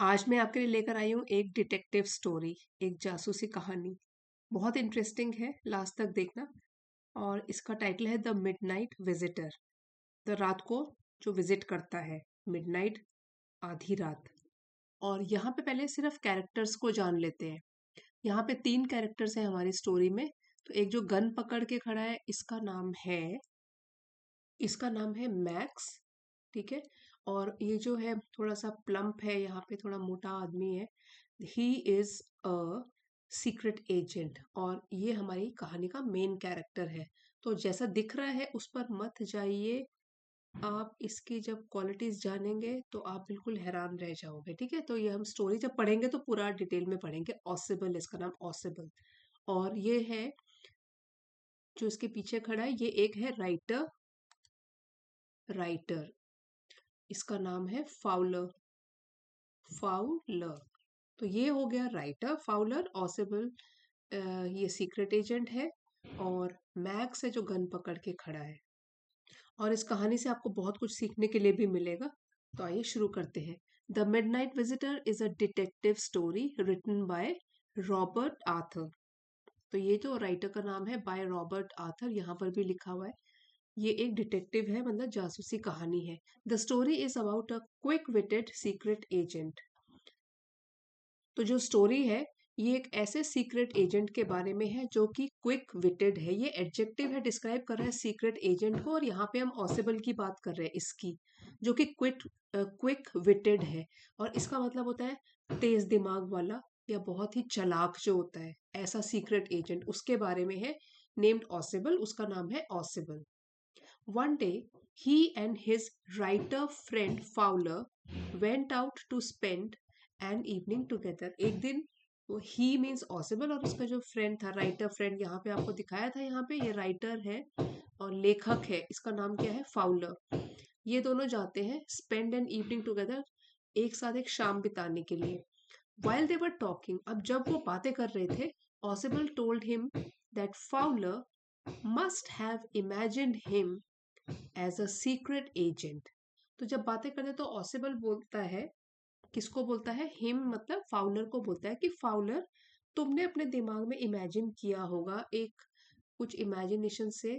आज मैं आपके लिए लेकर आई हूँ एक डिटेक्टिव स्टोरी, एक जासूसी कहानी। बहुत इंटरेस्टिंग है, लास्ट तक देखना। और इसका टाइटल है द मिडनाइट विजिटर। द रात को जो विजिट करता है, मिडनाइट, आधी रात। और यहाँ पे पहले सिर्फ कैरेक्टर्स को जान लेते हैं। यहाँ पे 3 कैरेक्टर्स हैं हमारी स्टोरी में। तो एक जो गन पकड़ के खड़ा है, इसका नाम है मैक्स। ठीक है। और ये जो है थोड़ा सा प्लम्प है, यहाँ पे थोड़ा मोटा आदमी है। He is a secret agent और ये हमारी कहानी का मेन कैरेक्टर है। तो जैसा दिख रहा है उस पर मत जाइए। आप इसकी जब क्वालिटीज जानेंगे तो आप बिल्कुल हैरान रह जाओगे। ठीक है। तो ये हम स्टोरी जब पढ़ेंगे तो पूरा डिटेल में पढ़ेंगे। ऑसिबल, इसका नाम ऑसिबल। और ये है जो इसके पीछे खड़ा है, ये एक है राइटर। राइटर, इसका नाम है फाउलर। फाउलर। तो ये हो गया राइटर फाउलर। ऑसिबल ये सीक्रेट एजेंट है। और मैक्स है जो गन पकड़ के खड़ा है। और इस कहानी से आपको बहुत कुछ सीखने के लिए भी मिलेगा। तो आइए शुरू करते हैं। The midnight visitor is a detective story written by Robert Arthur. तो ये जो राइटर का नाम है बाय रॉबर्ट आर्थर, यहाँ पर भी लिखा हुआ है। ये एक डिटेक्टिव है, मतलब जासूसी कहानी है। The story is about a quick witted secret agent. तो जो स्टोरी है, ये एक ऐसे सीक्रेट एजेंट के बारे में है जो कि क्विक विटेड है। ये एडजेक्टिव है, डिस्क्राइब कर रहा है सीक्रेट एजेंट को। और यहाँ पे हम ऑसिबल की बात कर रहे हैं, इसकी, जो कि क्विक विटेड है। और इसका मतलब होता है तेज दिमाग वाला या बहुत ही चालाक जो होता है, ऐसा सीक्रेट एजेंट उसके बारे में है। नेम्ड ऑसिबल, उसका नाम है ऑसिबल। One day, he and his writer friend Fowler went out to spend an evening together. एक दिन वो ही मीन्स ऑसिबल और उसका जो फ्रेंड था, राइटर फ्रेंड, यहाँ पे आपको दिखाया था, यहाँ पे ये राइटर है और लेखक है। इसका नाम क्या है? फाउलर। ये दोनों जाते हैं स्पेंड एन इवनिंग टुगेदर, एक साथ एक शाम बिताने के लिए। While they were talking, अब जब वो बातें कर रहे थे, Ausable told him that Fowler must have imagined him as a secret agent. तो जब बातें करते तो ऑसिबल बोलता है, किसको बोलता है? हिम, मतलब फाउलर को बोलता है कि फाउलर, तुमने अपने दिमाग में इमेजिन किया होगा, एक कुछ इमेजिनेशन से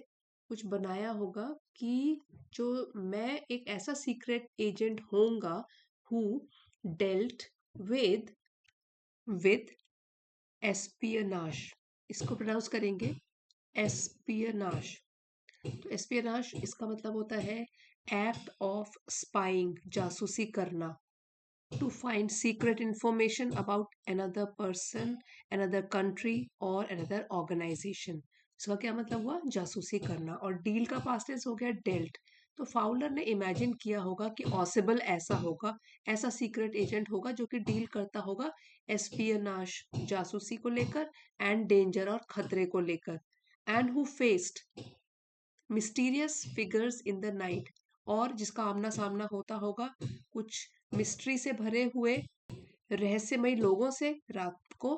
कुछ बनाया होगा कि जो मैं एक ऐसा सीक्रेट एजेंट होऊंगा हु डेल्ट विद विद एस्पियनाश। इसको प्रोनाउंस करेंगे एस्पियनाश। तो एस्पियनाज इसका मतलब होता है एक्ट ऑफ स्पाइंग, जासूसी करना। To find secret information about another person, another country और अनदर ऑर्गेनाइजेशन। इसका क्या मतलब हुआ? जासूसी करना। और डील का पास्ट टेंस हो गया डेल्ट। तो फाउलर ने इमेजिन किया होगा कि ऑसिबल ऐसा होगा, ऐसा सीक्रेट एजेंट होगा जो कि डील करता होगा एस्पियनाज, जासूसी को लेकर, एंड डेंजर और खतरे को लेकर। And who faced mysterious figures in the night, और जिसका आमना सामना होता होगा कुछ मिस्ट्री से भरे हुए रहस्यमयी लोगों से रात को।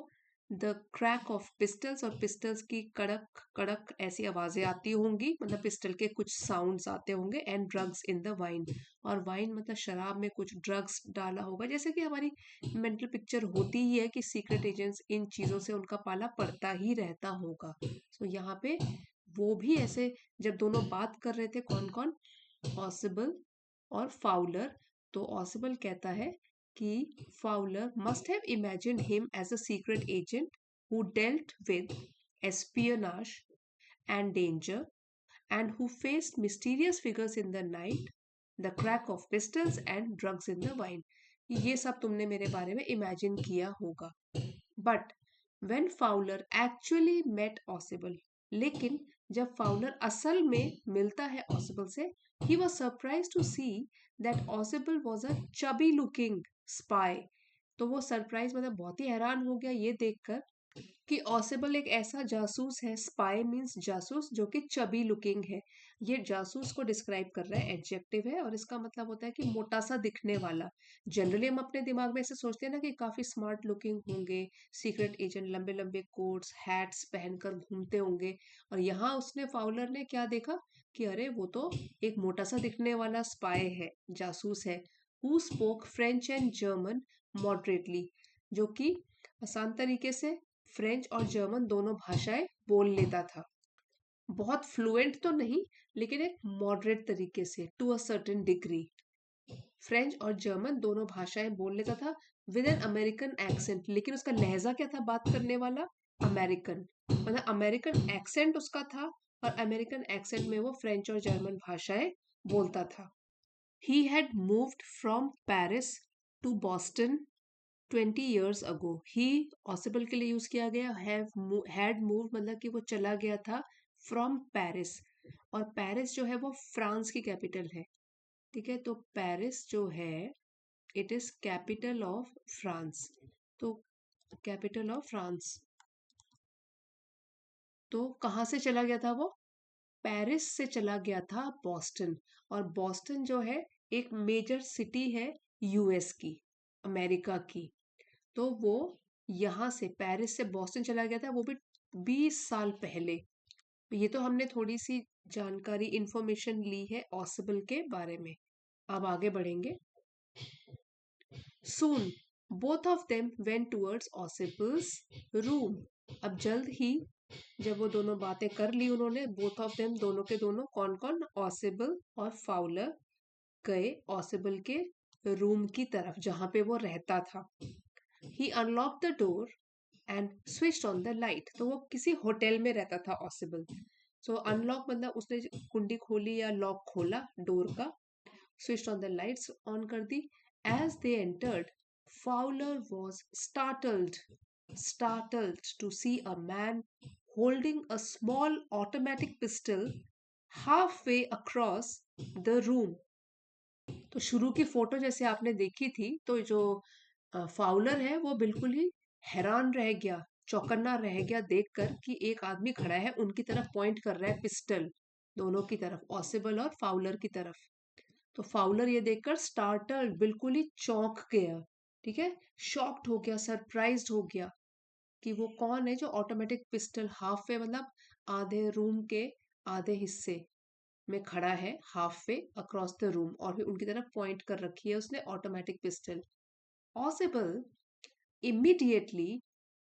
द क्रैक ऑफ पिस्टल्स, और पिस्टल्स की कड़क कड़क ऐसी आवाजें आती होंगी, मतलब पिस्टल के कुछ साउंड्स आते होंगे। And drugs in the wine, और वाइन मतलब शराब में कुछ ड्रग्स डाला होगा। जैसे कि हमारी मेंटल पिक्चर होती ही है कि सीक्रेट एजेंट्स इन चीजों से उनका पाला पड़ता ही रहता होगा। तो यहाँ पे वो भी ऐसे जब दोनों बात कर रहे थे, कौन कौन? ऑसिबल और फाउलर। तो ऑसिबल कहता है कि Fowler must have imagined him as a secret agent who dealt with espionage and danger, and who faced mysterious figures in the night, the crack of pistols and drugs in the wine. ये सब तुमने मेरे बारे में imagine किया होगा। But when Fowler actually met Ausable, लेकिन जब फाउलर असल में मिलता है ऑसिबल से, he was surprise to see that Ausable was a chubby looking spy. तो वो सरप्राइज, मतलब बहुत ही हैरान हो गया ये देखकर कि ऑसिबल एक ऐसा जासूस है। स्पाई मीन्स जासूस, जो कि चबी लुकिंग है। ये जासूस को डिस्क्राइब कर रहा है, एडजेक्टिव है। और इसका मतलब होता है कि मोटा सा दिखने वाला। जनरली हम अपने दिमाग में ऐसे सोचते हैं ना कि काफी स्मार्ट लुकिंग होंगे सीक्रेट एजेंट, लंबे लंबे कोट्स हैट्स पहनकर घूमते होंगे। और यहाँ उसने, फाउलर ने क्या देखा कि अरे वो तो एक मोटा सा दिखने वाला स्पाई है, जासूस है। Who spoke French and German moderately, जो कि आसान तरीके से फ्रेंच और जर्मन दोनों भाषाएं बोल लेता था। बहुत फ्लुएंट तो नहीं, लेकिन एक मॉडरेट तरीके से, to a certain degree. French और जर्मन दोनों भाषाएं बोल लेता था विद एन अमेरिकन एक्सेंट, लेकिन उसका लहजा क्या था बात करने वाला? अमेरिकन, मतलब अमेरिकन एक्सेंट उसका था, और अमेरिकन एक्सेंट में वो फ्रेंच और जर्मन भाषाएं बोलता था। He had moved from Paris to Boston 20 years ago। He possible के लिए यूज किया गया, हैड मूव मतलब कि वो चला गया था फ्रॉम पेरिस, और पेरिस जो है वो फ्रांस की कैपिटल है। ठीक है, तो पेरिस जो है it is capital of France. तो कैपिटल ऑफ फ्रांस, तो कहाँ से चला गया था वो? पेरिस से चला गया था बॉस्टन, और बॉस्टन जो है एक मेजर सिटी है यूएस की, अमेरिका की। तो वो यहाँ से पेरिस से बॉस्टन चला गया था, वो भी 20 साल पहले। ये तो हमने थोड़ी सी जानकारी इंफॉर्मेशन ली है ऑसिबल के बारे में। अब आगे बढ़ेंगे। Soon, both of them went towards Ossiple's room। अब जल्द ही जब वो दोनों बातें कर ली उन्होंने, both of them दोनों के दोनों, कौन कौन? ऑसिबल और फाउलर गए ऑसिबल के रूम की तरफ जहां पे वो रहता था। He unlocked the door and switched on the light। तो वो किसी होटल में रहता था ऑसिबल। सो अनलॉक मतलब उसने कुंडी खोली या लॉक खोला डोर का, switched on the lights on कर दी। As they entered, Fowler was startled to see a man holding a small automatic pistol halfway across the room। तो शुरू की फोटो जैसे आपने देखी थी, तो जो फाउलर है वो बिल्कुल ही हैरान रह गया, चौकन्ना रह गया देखकर कि एक आदमी खड़ा है उनकी तरफ, पॉइंट कर रहा है पिस्टल दोनों की तरफ, ऑसिबल और फाउलर की तरफ। तो फाउलर ये देखकर स्टार्टल्ड, बिल्कुल ही चौंक गया। ठीक है, शॉक्ड हो गया, सरप्राइज्ड हो गया कि वो कौन है जो ऑटोमेटिक पिस्टल हाफ वे मतलब आधे रूम के आधे हिस्से में खड़ा है, half way across the room, और फिर उनकी तरफ पॉइंट कर रखी है उसने automatic pistol. Possible immediately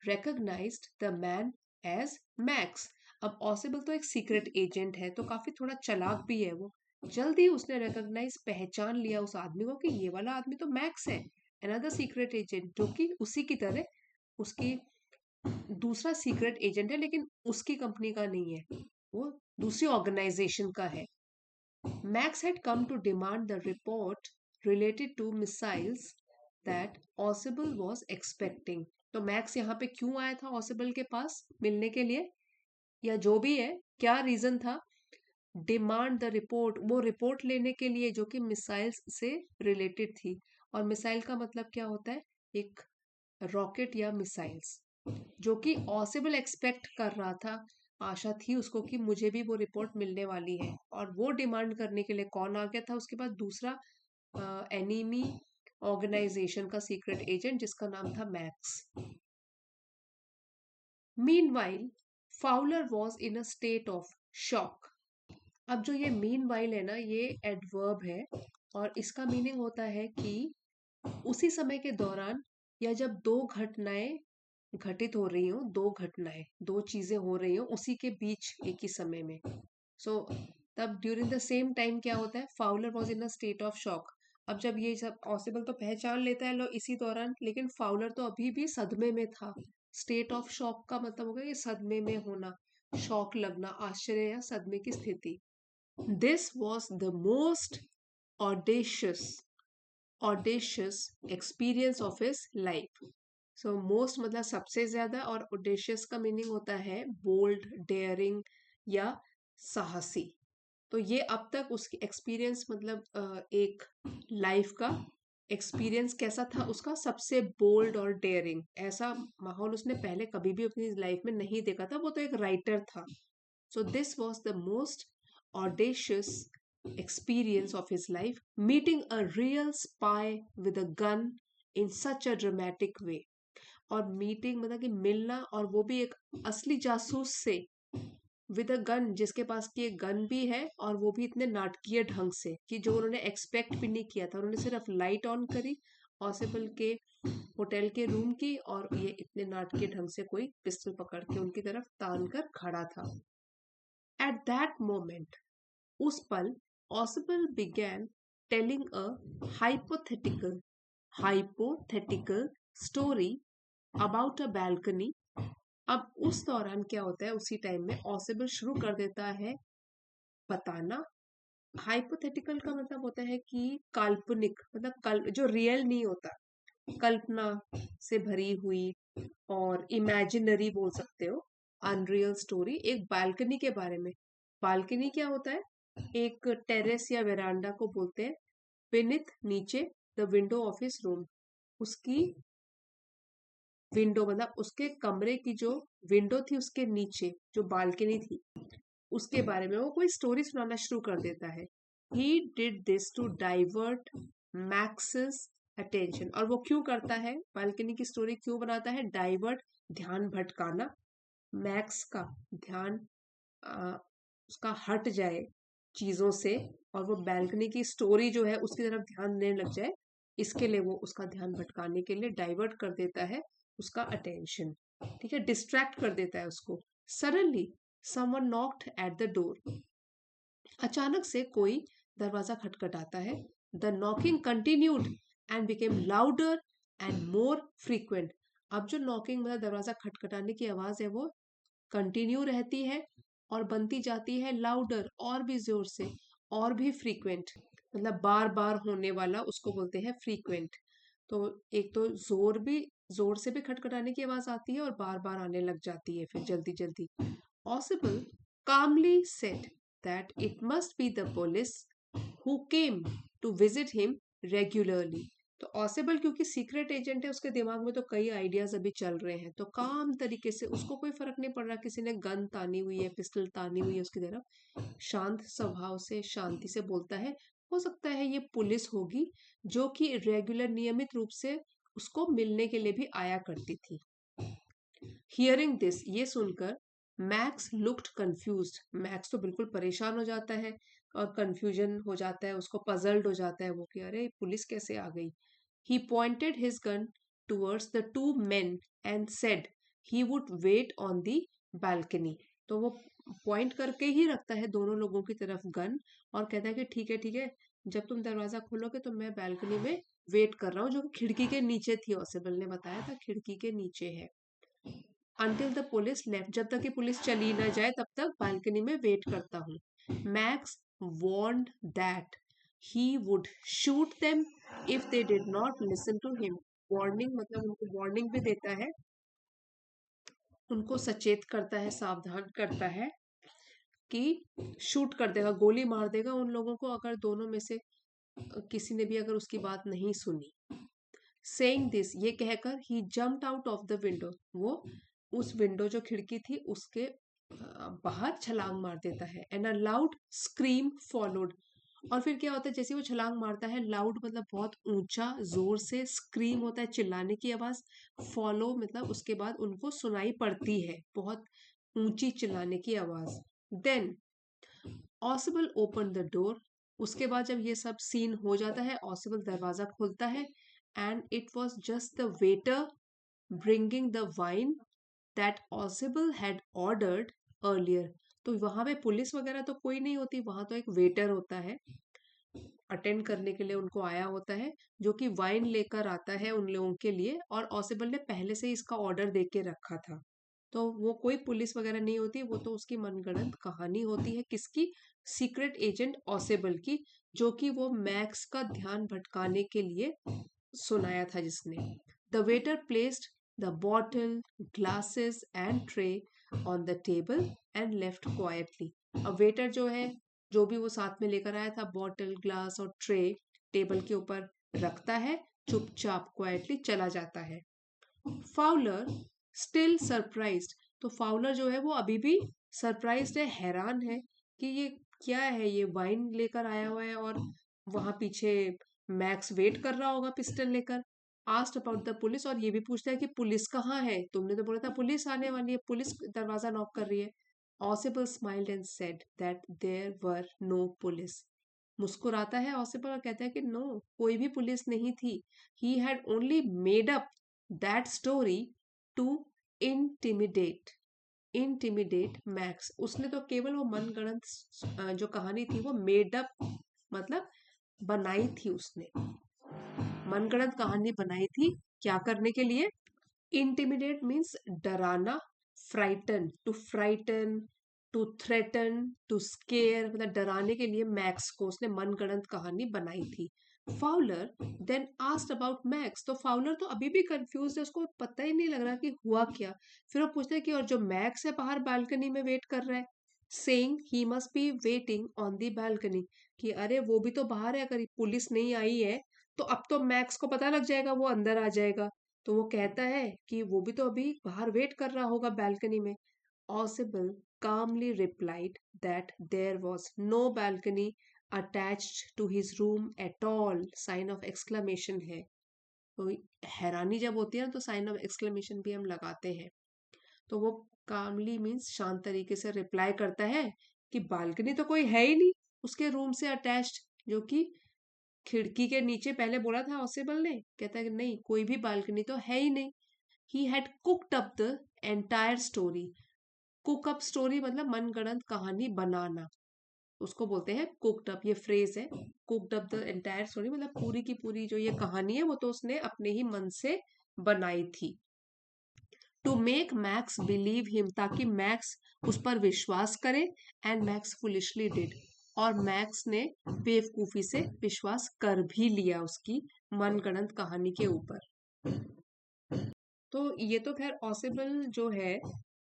recognized the man as max. अब ऑसिबल तो एक सीक्रेट एजेंट है, तो काफी थोड़ा चालाक भी है वो। जल्दी उसने रिकॉग्नाइज, पहचान लिया उस आदमी को कि ये वाला आदमी तो मैक्स है, अनदर सीक्रेट एजेंट, जो कि उसी की तरह उसकी दूसरा सीक्रेट एजेंट है, लेकिन उसकी कंपनी का नहीं है, वो दूसरी ऑर्गेनाइजेशन का है। Max had come to demand the report related to missiles that Ossible was expecting। तो मैक्स यहाँ पे क्यों आया था ऑसिबल के पास मिलने के लिए, या जो भी है, क्या रीजन था? डिमांड द रिपोर्ट, वो रिपोर्ट लेने के लिए जो कि मिसाइल्स से रिलेटेड थी। और मिसाइल का मतलब क्या होता है? एक रॉकेट या मिसाइल्स, जो कि ऑसिबल एक्सपेक्ट कर रहा था, आशा थी उसको कि मुझे भी वो रिपोर्ट मिलने वाली है, और वो डिमांड करने के लिए कौन आ गया था उसके पास? दूसरा एनिमी ऑर्गेनाइजेशन का सीक्रेट एजेंट जिसका नाम था max. Meanwhile Fowler was in a state of shock. अब जो ये मीनवाइल है ना, ये एडवर्ब है, और इसका मीनिंग होता है कि उसी समय के दौरान, या जब दो घटनाएं घटित हो रही हो, दो घटनाएं, दो चीजें हो रही हो उसी के बीच एक ही समय में। सो तब ड्यूरिंग द सेम टाइम क्या होता है? Fowler was in a state of shock. अब जब ये सब पॉसिबल तो पहचान लेता है लो इसी दौरान, लेकिन फाउलर तो अभी भी सदमे में था। स्टेट ऑफ शॉक का मतलब होगा ये सदमे में होना, शॉक लगना, आश्चर्य या सदमे की स्थिति। This was the most audacious audacious experience of his life. So most मतलब सबसे ज्यादा, और ऑडेशियस का मीनिंग होता है बोल्ड, डेयरिंग या साहसी। तो ये अब तक उसकी एक्सपीरियंस मतलब एक लाइफ का एक्सपीरियंस कैसा था उसका? सबसे बोल्ड और डेयरिंग, ऐसा माहौल उसने पहले कभी भी अपनी लाइफ में नहीं देखा था, वो तो एक राइटर था। So this was the most audacious experience of his life, meeting a real spy with a gun in such a dramatic way। और मीटिंग मतलब कि मिलना, और वो भी एक असली जासूस से विद अ गन, जिसके पास की एक गन भी है और वो भी इतने नाटकीय ढंग से कि जो उन्होंने एक्सपेक्ट भी नहीं किया था। उन्होंने सिर्फ लाइट ऑन करी पॉसिबल के होटल के रूम की, और ये इतने नाटकीय ढंग से कोई पिस्टल पकड़ के उनकी तरफ तान कर खड़ा था। एट दैट मोमेंट, उस पल, ऑसिबल began telling a hypothetical hypothetical story about a balcony। अब उस दौरान क्या होता है, उसी टाइम में ऑसिबल शुरू कर देता है बताना। हाइपोथेटिकल का मतलब होता है कि काल्पनिक, मतलब जो रियल नहीं होता, कल्पना से भरी हुई, और इमेजिनरी बोल सकते हो, अनरियल स्टोरी एक बालकनी के बारे में। बालकनी क्या होता है, एक टेरेस या वेरांडा को बोलते हैं। बेनिथ, नीचे, the window of his room, उसकी विंडो मतलब उसके कमरे की जो विंडो थी उसके नीचे जो बालकनी थी, उसके बारे में वो कोई स्टोरी सुनाना शुरू कर देता है। He did this to divert Max's attention. और वो क्यों करता है, बालकनी की स्टोरी क्यों बनाता है, डाइवर्ट, ध्यान भटकाना, मैक्स का ध्यान आ, उसका हट जाए चीजों से, और वो बैल्कनी की स्टोरी जो है उसकी तरफ ध्यान देने लग जाए। इसके लिए वो उसका ध्यान भटकाने के लिए डाइवर्ट कर देता है उसका अटेंशन, ठीक है, डिस्ट्रैक्ट कर देता है उसको। Suddenly someone knocked at the door. अचानक से कोई दरवाजा खटखटाता है। The knocking continued and became louder and more frequent. अब जो नॉकिंग मतलब दरवाजा खटखटाने की आवाज है वो कंटिन्यू रहती है और बनती जाती है लाउडर, और भी जोर से, और भी फ्रीक्वेंट, मतलब बार बार होने वाला उसको बोलते हैं फ्रीक्वेंट। तो एक तो जोर से भी खटखटाने की आवाज आती है और बार बार आने लग जाती है फिर जल्दी जल्दी। Ossible calmly said that it must be the police who came to visit him regularly। तो ऑसिबल क्योंकि सीक्रेट एजेंट है, उसके दिमाग में तो कई आइडियाज अभी चल रहे हैं, तो काम तरीके से, उसको कोई फर्क नहीं पड़ रहा किसी ने गन तानी हुई है, पिस्टल तानी हुई है उसकी तरफ, शांत स्वभाव से शांति से बोलता है। हो सकता है ये पुलिस होगी जो कि रेगुलर नियमित रूप से उसको मिलने के लिए भी आया करती थी। हियरिंग दिस, ये सुनकर, मैक्स लुक्ड कंफ्यूज्ड, मैक्स तो बिल्कुल परेशान हो जाता है और कंफ्यूजन हो जाता है, उसको पजल्ड हो जाता है वो कि अरे पुलिस कैसे आ गई। He pointed his gun towards the two men and said he would wait on the balcony. तो वो पॉइंट करके ही रखता है दोनों लोगों की तरफ गन, और कहता है कि ठीक है, जब तुम दरवाजा खोलोगे तो मैं बालकनी में वेट कर रहा हूँ, जो खिड़की के नीचे थी, ऑसिबल ने बताया था खिड़की के नीचे है। Until the police left, जब तक कि पुलिस चली ना जाए तब तक बालकनी में वेट करता हूँ। Max warned that he would shoot them if they did not listen to him। Warning मतलब उनको वार्निंग भी देता है, उनको सचेत करता है, सावधान करता है कि शूट कर देगा, गोली मार देगा उन लोगों को अगर दोनों में से किसी ने भी अगर उसकी बात नहीं सुनी। सेइंग दिस, ये कहकर he jumped out of the window, वो उस विंडो जो खिड़की थी उसके बाहर छलांग मार देता है। And a loud scream followed, और फिर क्या होता है, जैसे वो छलांग मारता है, लाउड मतलब बहुत ऊंचा जोर से, स्क्रीम होता है चिल्लाने की आवाज, फॉलो मतलब उसके बाद उनको सुनाई पड़ती है बहुत ऊंची चिल्लाने की आवाज। Then Ossible open the door, उसके बाद जब ये सब सीन हो जाता है, ऑसिबल दरवाजा खोलता है, and it was just the waiter bringing the wine that ऑसिबल had ordered earlier. तो वहां पे पुलिस वगैरह तो कोई नहीं होती, वहां तो एक वेटर होता है, अटेंड करने के लिए उनको आया होता है, जो कि वाइन लेकर आता है उन लोगों के लिए, और ऑसिबल ने पहले से ही इसका ऑर्डर दे के रखा था। तो वो कोई पुलिस वगैरह नहीं होती, वो तो उसकी मनगढ़ंत कहानी होती है, किसकी, सीक्रेट एजेंट ऑसिबल की, जो कि वो मैक्स का ध्यान भटकाने के लिए सुनाया था जिसने। The waiter placed the bottle, glasses and tray on the table and left quietly. अब वेटर जो है, जो भी वो साथ में लेकर आया था, बॉटल, ग्लास और ट्रे टेबल के ऊपर रखता है, चुपचाप क्वाइटली चला जाता है। फाउलर स्टिल सरप्राइज्ड, तो फाउलर जो है वो अभी भी सरप्राइज्ड है, हैरान है कि ये क्या है, ये वाइन लेकर आया हुआ है और वहां पीछे मैक्स वेट कर रहा होगा पिस्टल लेकर। आस्ट अबाउट द पुलिस, और ये भी पूछता है कि पुलिस कहाँ है, तुमने तो बोला था पुलिस आने वाली है, पुलिस दरवाजा नॉक कर रही है। Ossible smiled and said that there were no police. मुस्कुराता है ऑसिबल और कहता है कि नो, कोई भी पुलिस नहीं थी। He had only made up that story to intimidate intimidate Max. उसने तो केवल वो मनगढ़ंत जो कहानी थी वो मेड अप मतलब बनाई थी। उसने मनगढ़ंत कहानी बनाई थी क्या करने के लिए? इंटिमिडेट मीन्स डराना, frighten, to frighten, to threaten, to scare, मतलब डराने के लिए मैक्स को उसने मनगढ़ंत कहानी बनाई थी। Fowler then asked about Max. तो फाउलर तो अभी भी कंफ्यूज है, उसको पता ही नहीं लग रहा कि हुआ क्या। फिर वो पूछता है कि और जो मैक्स है बाहर बालकनी में वेट कर रहा है, saying he must be waiting on the balcony, कि अरे वो भी तो बाहर है, अगर पुलिस नहीं आई है तो अब तो मैक्स को पता लग जाएगा, वो अंदर आ जाएगा। तो वो कहता है कि वो भी तो अभी बाहर वेट कर रहा होगा बालकनी में। ऑसिबल calmly replied that there was no balcony attached to his room at all, sign of exclamation है। तो हैरानी जब होती है ना तो साइन ऑफ एक्सक्लेमेशन भी हम लगाते हैं। तो वो कामली मीन्स शांत तरीके से रिप्लाई करता है कि बालकनी तो कोई है ही नहीं उसके रूम से अटैच्ड, जो कि खिड़की के नीचे पहले बोला था ऑसिबल ने। कहता है कि नहीं, कोई भी बालकनी तो है ही नहीं। He had cooked up the entire story. Cook up story मतलब मनगढ़ंत कहानी बनाना, उसको बोलते हैं कुक्ड अप। ये फ्रेज है, cooked up the entire story, मतलब पूरी की पूरी जो ये कहानी है वो तो उसने अपने ही मन से बनाई थी। To make Max believe him, ताकि मैक्स उस पर विश्वास करे। एंड मैक्स फुलिशली डिड, और मैक्स ने बेवकूफी से विश्वास कर भी लिया उसकी मनगढ़ंत कहानी के ऊपर। तो ये तो खैर ऑसिबल जो है,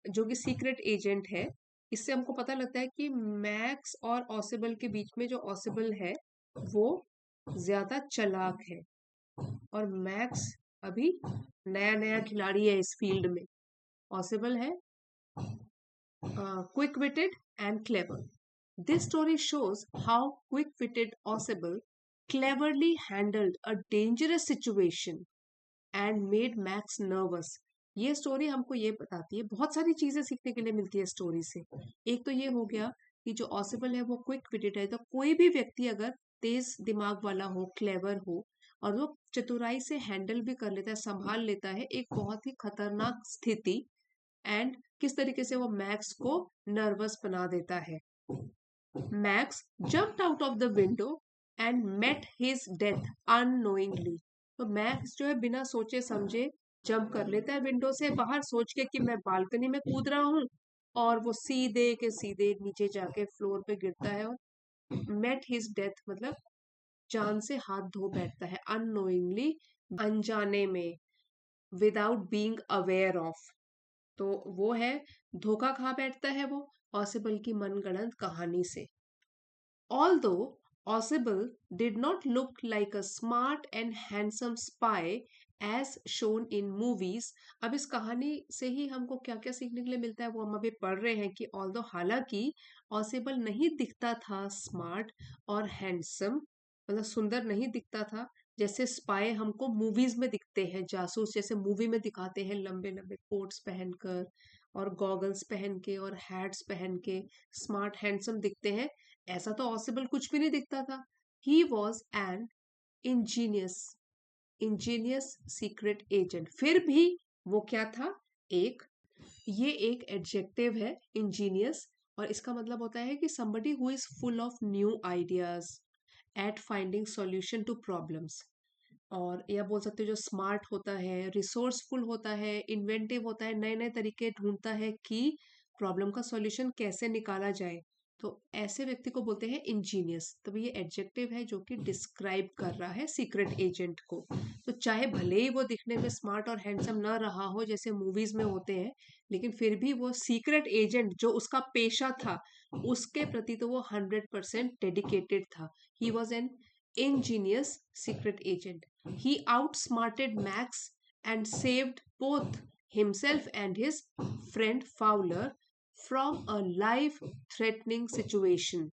जो कि सीक्रेट एजेंट है, इससे हमको पता लगता है कि मैक्स और ऑसिबल के बीच में जो ऑसिबल है वो ज्यादा चालाक है, और मैक्स अभी नया नया खिलाड़ी है इस फील्ड में। ऑसिबल है quick witted and clever. This story shows how quick witted Ossible cleverly handled a dangerous situation and made Max nervous. ये स्टोरी हमको ये बताती है, बहुत सारी चीजें सीखने के लिए मिलती है स्टोरी से। एक तो ये हो गया कि जो ऑसिबल है वो क्विक विटेड है, तो कोई भी व्यक्ति अगर तेज दिमाग वाला हो, क्लेवर हो, और वो चतुराई से हैंडल भी कर लेता है, संभाल लेता है एक बहुत ही खतरनाक स्थिति, एंड किस तरीके से वो मैक्स को नर्वस बना देता है। Max jumped out of the window and met his death unknowingly. तो मैक्स जो है बिना सोचे समझे जंप कर लेता है विंडो से बाहर, सोच के कि मैं बालकनी में कूद रहा हूँ, और वो सीधे के सीधे नीचे जाके फ्लोर पे गिरता है। और मेट हिज डेथ मतलब जान से हाथ धो बैठता है, अननोइंगली, अनजाने में, विदाउट बीइंग अवेयर ऑफ। तो वो है, धोखा खा बैठता है वो ऑसिबल की मनगढ़ंत कहानी से। Although Ossible did not look like a smart and handsome spy as shown in movies, अब इस कहानी से ही हमको क्या क्या सीखने के लिए मिलता है वो हम अभी पढ़ रहे हैं कि ऑल्दो हालांकि ऑसिबल नहीं दिखता था स्मार्ट और हैंडसम, मतलब सुंदर नहीं दिखता था जैसे स्पाई हमको मूवीज में दिखते हैं, जासूस जैसे मूवी में दिखाते हैं लंबे लंबे कोट्स पहनकर और गॉगल्स पहन के और हैट्स पहन के स्मार्ट हैंडसम दिखते हैं। ऐसा तो ऑसिबल कुछ भी नहीं दिखता था। He was an Angénieux Angénieux secret agent. फिर भी वो क्या था? एक, ये एक एडजेक्टिव है इंजीनियस, और इसका मतलब होता है कि somebody who is full of new ideas at finding solution to problems। और या बोल सकते हो जो स्मार्ट होता है, रिसोर्सफुल होता है, इन्वेंटिव होता है, नए नए तरीके ढूंढता है कि प्रॉब्लम का सॉल्यूशन कैसे निकाला जाए, तो ऐसे व्यक्ति को बोलते हैं इंजीनियस। तब ये एडजेक्टिव है जो कि डिस्क्राइब कर रहा है सीक्रेट एजेंट को। तो चाहे भले ही वो दिखने में स्मार्ट और हैंडसम ना रहा हो जैसे मूवीज में होते हैं, लेकिन फिर भी वो सीक्रेट एजेंट जो उसका पेशा था उसके प्रति तो वो 100% डेडिकेटेड था। He was an ingenious secret agent. He outsmarted Max and saved both himself and his friend Fowler from a life threatening situation.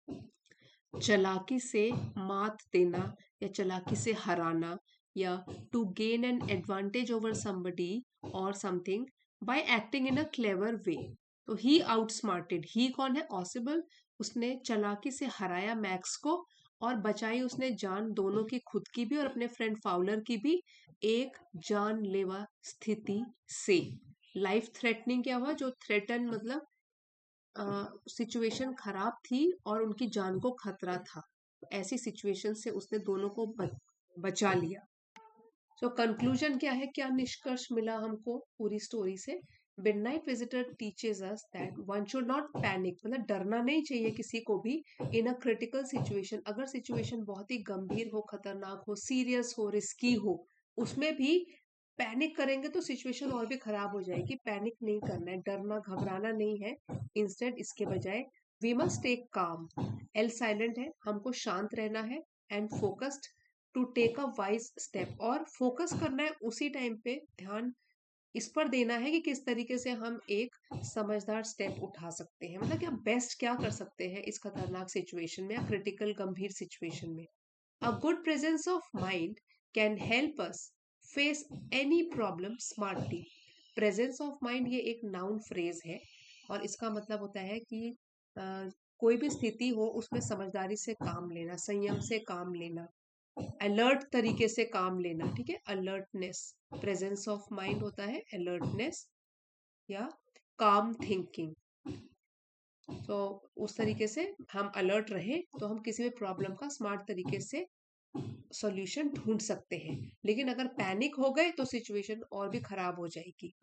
चालाकी से मात देना या चालाकी से हराना, या to gain an advantage over somebody or something by acting in a clever way. तो ही outsmarted, ही कौन है? ऑसिबल। उसने चालाकी से हराया मैक्स को और बचाई उसने जान दोनों की, खुद की भी और अपने फ्रेंड फाउलर की भी, एक जानलेवा स्थिति से। लाइफ थ्रेटनिंग क्या हुआ? जो थ्रेटन मतलब सिचुएशन खराब थी और उनकी जान को खतरा था, ऐसी सिचुएशन से उसने दोनों को बचा लिया। तो कंक्लूजन क्या है, क्या निष्कर्ष मिला हमको पूरी स्टोरी से? Midnight visitor teaches us that one should not panic, मतलब डरना नहीं चाहिए किसी को भी इन अ क्रिटिकल सिचुएशन। अगर सिचुएशन बहुत ही गंभीर हो, खतरनाक हो, सीरियस हो, रिस्की हो, उसमें भी पैनिक करेंगे तो सिचुएशन और भी खराब हो जाएगी। पैनिक नहीं करना है, डरना घबराना नहीं है। इंस्टेड इसके बजाय we must take calm, L silent है, हमको शांत रहना है, and focused to take a wise step, और फोकस करना है उसी टाइम पे, ध्यान इस पर देना है कि किस तरीके से हम एक समझदार स्टेप उठा सकते हैं, मतलब क्या बेस्ट क्या कर सकते हैं इस खतरनाक सिचुएशन में या क्रिटिकल गंभीर सिचुएशन में। A good presence of mind can help us face any problem smartly. Presence of mind ये एक नाउन फ्रेज है और इसका मतलब होता है कि कोई भी स्थिति हो उसमें समझदारी से काम लेना, संयम से काम लेना, अलर्ट तरीके से काम लेना, ठीक है, अलर्टनेस। प्रेजेंस ऑफ माइंड होता है अलर्टनेस या काम थिंकिंग। तो उस तरीके से हम अलर्ट रहे तो हम किसी भी प्रॉब्लम का स्मार्ट तरीके से सॉल्यूशन ढूंढ सकते हैं। लेकिन अगर पैनिक हो गए तो सिचुएशन और भी खराब हो जाएगी।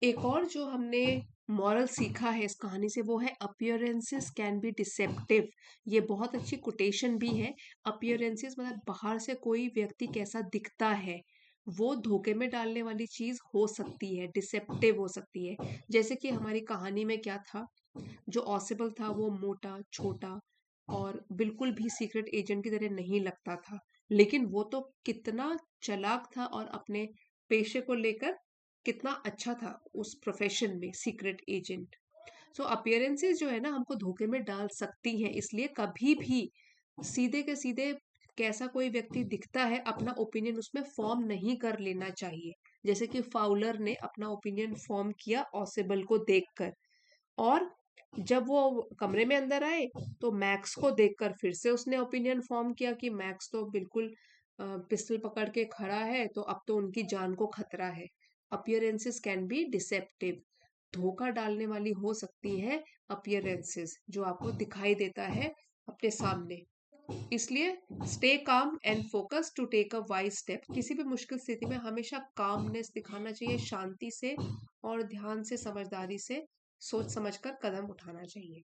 एक और जो हमने मॉरल सीखा है इस कहानी से वो है अपीयरेंसेस कैन बी डिसेप्टिव। ये बहुत अच्छी कोटेशन भी है। अपीयरेंसेस मतलब बाहर से कोई व्यक्ति कैसा दिखता है वो धोखे में डालने वाली चीज हो सकती है, डिसेप्टिव हो सकती है। जैसे कि हमारी कहानी में क्या था, जो ऑसिबल था वो मोटा छोटा और बिल्कुल भी सीक्रेट एजेंट की तरह नहीं लगता था, लेकिन वो तो कितना चालाक था और अपने पेशे को लेकर कितना अच्छा था उस प्रोफेशन में, सीक्रेट एजेंट। सो अपीयरेंसेस जो है ना हमको धोखे में डाल सकती हैं, इसलिए कभी भी सीधे के सीधे कैसा कोई व्यक्ति दिखता है अपना ओपिनियन उसमें फॉर्म नहीं कर लेना चाहिए। जैसे कि फाउलर ने अपना ओपिनियन फॉर्म किया ऑसिबल को देखकर, और जब वो कमरे में अंदर आए तो मैक्स को देखकर फिर से उसने ओपिनियन फॉर्म किया कि मैक्स तो बिल्कुल पिस्टल पकड़ के खड़ा है, तो अब तो उनकी जान को खतरा है। अपीयरेंसेस कैन बी डिसेप्टिव, धोखा डालने वाली हो सकती है अपीयरेंसेस, जो आपको दिखाई देता है अपने सामने। इसलिए stay calm and focus to take a wise step. किसी भी मुश्किल स्थिति में हमेशा कामनेस दिखाना चाहिए, शांति से और ध्यान से, समझदारी से सोच समझकर कदम उठाना चाहिए।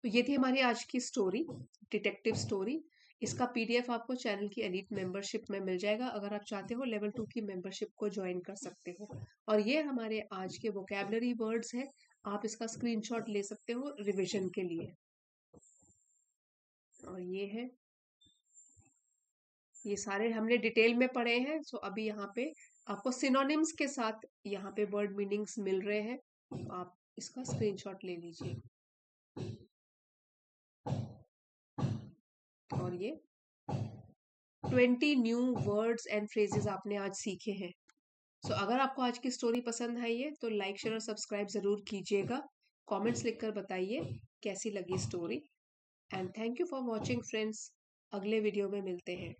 तो ये थी हमारी आज की स्टोरी, डिटेक्टिव स्टोरी। इसका पीडीएफ आपको चैनल की एलीट मेंबरशिप में मिल जाएगा। अगर आप चाहते हो लेवल 2 की मेंबरशिप को ज्वाइन कर सकते हो। और ये हमारे आज के वोकैबलरी वर्ड्स हैं, आप इसका स्क्रीनशॉट ले सकते हो रिवीजन के लिए। और ये सारे हमने डिटेल में पढ़े हैं। सो अभी यहाँ पे आपको सिनोनिम्स के साथ यहाँ पे वर्ड मीनिंग्स मिल रहे हैं, तो आप इसका स्क्रीनशॉट ले लीजिए। और ये 20 न्यू वर्ड्स एंड फ्रेजेस आपने आज सीखे हैं। सो अगर आपको आज की स्टोरी पसंद आई है तो लाइक शेयर और सब्सक्राइब जरूर कीजिएगा। कमेंट्स लिखकर बताइए कैसी लगी story. And thank you for watching friends. अगले वीडियो में मिलते हैं।